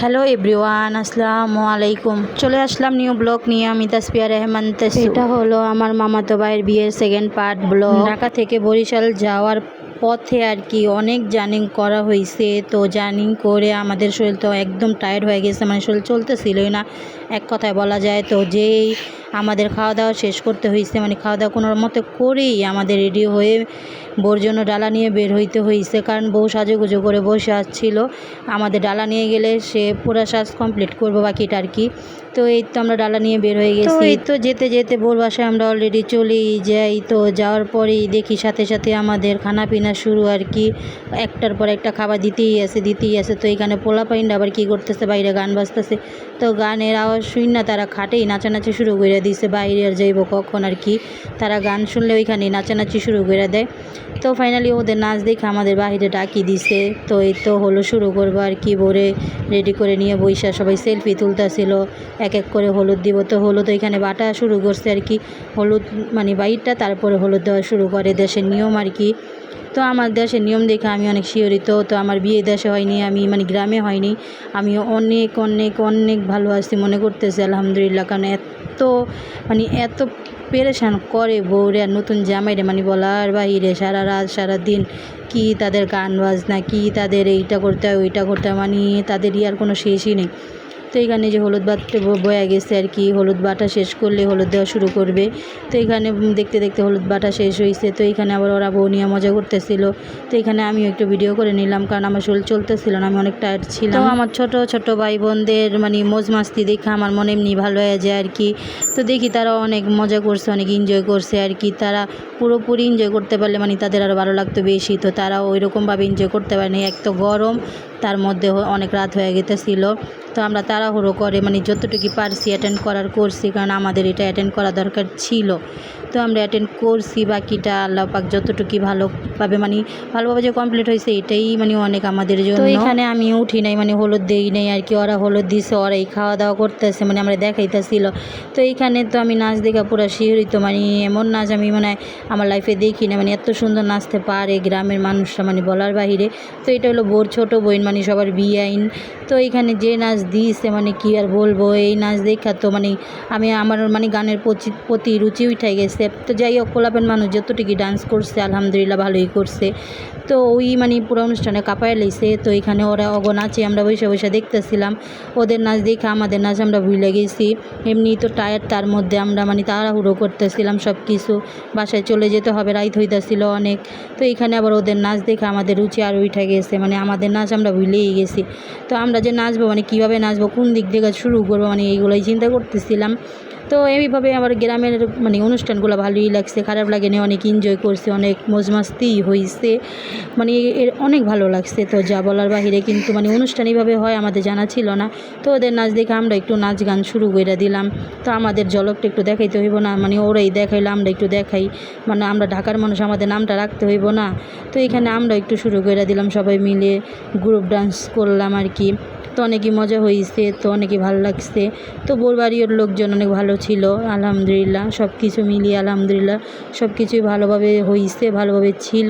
Hello everyone, আসসালামু আলাইকুম। চলে আসলাম নিউ ব্লগ নিয়ে। আমি তাসফিয়া রেহমান তাসু। এটা হলো আমার মামাতো ভাইয়ের বিয়ের সেকেন্ড পার্ট ব্লগ। ঢাকা থেকে বরিশাল যাওয়ার পথে আর কি অনেক জার্নিং করা হয়েছে। তো জার্নিং করে আমাদের শরীর তো একদম টায়ার্ড হয়ে গেছে, মানে শরীর চলতেছিলই না এক কথায় বলা যায়। তো যেই আমাদের খাওয়া দাওয়া শেষ করতে হয়েছে, মানে খাওয়া দাওয়া কোনো মতে করেই আমাদের রেডি হয়ে বউর জন্য ডালা নিয়ে বের হইতে হয়েছে, কারণ বউ সাজুগুজু করে বসে আসছিল। আমাদের ডালা নিয়ে গেলে সে পুরো সাজ কমপ্লিট করবো বাকিটা আর কি। তো এই তো আমরা ডালা নিয়ে বের হয়ে গেছি। এই তো যেতে যেতে বউর বাসায় আমরা অলরেডি চলেই যাই। তো যাওয়ার পরেই দেখি সাথে সাথে আমাদের খানা পিনা শুরু আর কি, একটার পর একটা খাবার দিতেই আছে। তো এখানে পোলাপাইন্ডা আবার কী করতেছে, বাইরে গান বাজতেছে। তো গানের আওয়াজ শুন না তারা খাটেই নাচানাচি শুরু করে দিছে। বাইরে আর যাইব কখন আর কি, তারা গান শুনলে ওইখানে নাচানাচি শুরু করে দেয়। তো ফাইনালি ওদের নাচ দেখে আমাদের বাইরে ডাকি দিছে। তো এই তো হলো শুরু করবো আর কি। বোরে রেডি করে নিয়ে বৈশা সবাই সেলফি তুলতেছিল, এক এক করে হলুদ দিব। তো হলুদ ওইখানে বাটা শুরু করছে আর কি, হলুদ মানে বাইরটা, তারপরে হলুদ দেওয়া শুরু করে, দেশের নিয়ম আর কি। তো আমার দেশের নিয়ম দেখে আমি অনেক শিহরিত। তো আমার বিয়ে দেশে হয়নি, আমি মানে গ্রামে হয়নি। আমি অনেক অনেক অনেক ভালো আছি মনে করতেছি আলহামদুলিল্লাহ। কারণ এত পেরেশান করে বউরে আর নতুন জামাইরে, মানে বলার বাহিরে। সারা রাত সারা দিন কি তাদের গান বাজনা, কি তাদের এইটা করতে হয় ওইটা করতে হয়, মানে তাদের আর কোনো শেষই নেই। তো এখানে যে হলুদ বাটতে বয়া গেছে আর কি, হলুদ বাটা শেষ করলে হলুদ দেওয়া শুরু করবে। তো এখানে দেখতে দেখতে হলুদ বাটা শেষ হয়েছে। তো এখানে আবার ওরা বউ নিয়ে মজা করতেছিল। তো এখানে আমিও একটু ভিডিও করে নিলাম, কারণ আমার শরীর চলতেছিল না, আমি অনেক টায়ার্ড ছিলাম। তো আমার ছোট ছোট ভাই বোনদের মানে মজ মাস্তি দেখে আমার মনে এমনি ভালো হয়ে যায় আর কি। তো দেখি তারা অনেক মজা করছে, অনেক এনজয় করছে আর কি। তারা পুরোপুরি এনজয় করতে পারলে মানে তাদের আরও ভালো লাগতো বেশি। তো তারা ওইরকমভাবে এনজয় করতে পারেনি, এক তো গরম, তার মধ্যে অনেক রাত হয়ে গেতেছিল। তো আমরা তাড়াহুড়ো করে মানে যতটুকু পারছি অ্যাটেন্ড করার করছি, কারণ আমাদের এটা অ্যাটেন্ড করা দরকার ছিল। তো আমরা অ্যাটেন্ড করছি, বাকিটা আল্লাহ পাক যতটুকু ভালোভাবে মানে ভালোভাবে যে কমপ্লিট হয়েছে এটাই মানে অনেক আমাদের জন্য। তো এখানে আমি উঠি নাই, মানে হলুদ দেই নাই আর কি। ওরা হলুদ দিছে, ওরাই খাওয়া দাওয়া করতেছে, মানে আমরা দেখাইতেছিল। তো এইখানে তো আমি নাচ দেখা পুরো শিহরিত, মানে এমন নাচ আমি মানে আমার লাইফে দেখি না, মানে এত সুন্দর নাচতে পারে গ্রামের মানুষরা, মানে বলার বাহিরে। তো এটা হলো বোর ছোটো বোন, মানে সবার বিয়াইন। তো এইখানে যে নাচ দিয়েছে মানে কি আর বলবো, এই নাচ দেখা তো মানে আমার মানে গানের প্রতি রুচি উঠে গেছে। তো যাই হোক, পোলাপেন মানুষ যতটুকু ডান্স করছে আলহামদুলিল্লাহ ভালোই করছে। তো ওই মানে পুরো অনুষ্ঠানে কাঁপায় লাইছে। তো এখানে ওরা নাচে, আমরা বসে বসে দেখতেছিলাম। ওদের নাচ দেখে আমাদের নাচ আমরা ভুলে গেছি। এমনি তো টায়ার, তার মধ্যে আমরা মানে তাড়াহুড়ো করতেছিলাম সব কিছু, বাসায় চলে যেতে হবে, রাইত হইতেছিল অনেক। তো এখানে আবার ওদের নাচ দেখে আমাদের রুচি আর উঠে গেছে, মানে আমাদের নাচ আমরা ভুলেই গেছি। তো আমরা যে নাচবো, মানে কীভাবে নাচবো, কোন দিক থেকে শুরু করবো, মানে এইগুলোই চিন্তা করতেছিলাম। তো এইভাবে আমার গ্রামের মানে অনুষ্ঠানগুলো ভালোই লাগছে, খারাপ লাগেনি, অনেক এনজয় করছে, অনেক মজমাস্তি হয়েছে, মানে এর অনেক ভালো লাগছে। তো যা বলার বাহিরে, কিন্তু মানে অনুষ্ঠান এইভাবে হয় আমাদের জানা ছিল না। তো ওদের নাচ দেখে আমরা একটু নাচ গান শুরু করে দিলাম। তো আমাদের ঝলকটা একটু দেখাইতে হইব না, মানে ওরাই দেখাইলে আমরা একটু দেখাই, মানে আমরা ঢাকার মানুষ, আমাদের নামটা রাখতে হইব না। তো এখানে আমরা একটু শুরু করে দিলাম, সবাই মিলে গ্রুপ ডান্স করলাম আর কি। তো অনেকই মজা হয়েছে, তো অনেকই ভালো লাগছে। তো বোর বাড়ির লোকজন অনেক ভালো ছিল আলহামদুলিল্লাহ, সব কিছু মিলিয়ে আলহামদুলিল্লাহ সব কিছুই ভালোভাবে হয়েছে, ভালোভাবে ছিল।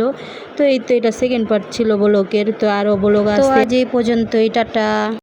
তো এই তো এটা সেকেন্ড পার্ট ছিল ব্লগের। তো আরও ব্লগ আছে। তো আজ এই পর্যন্তই, টাটা।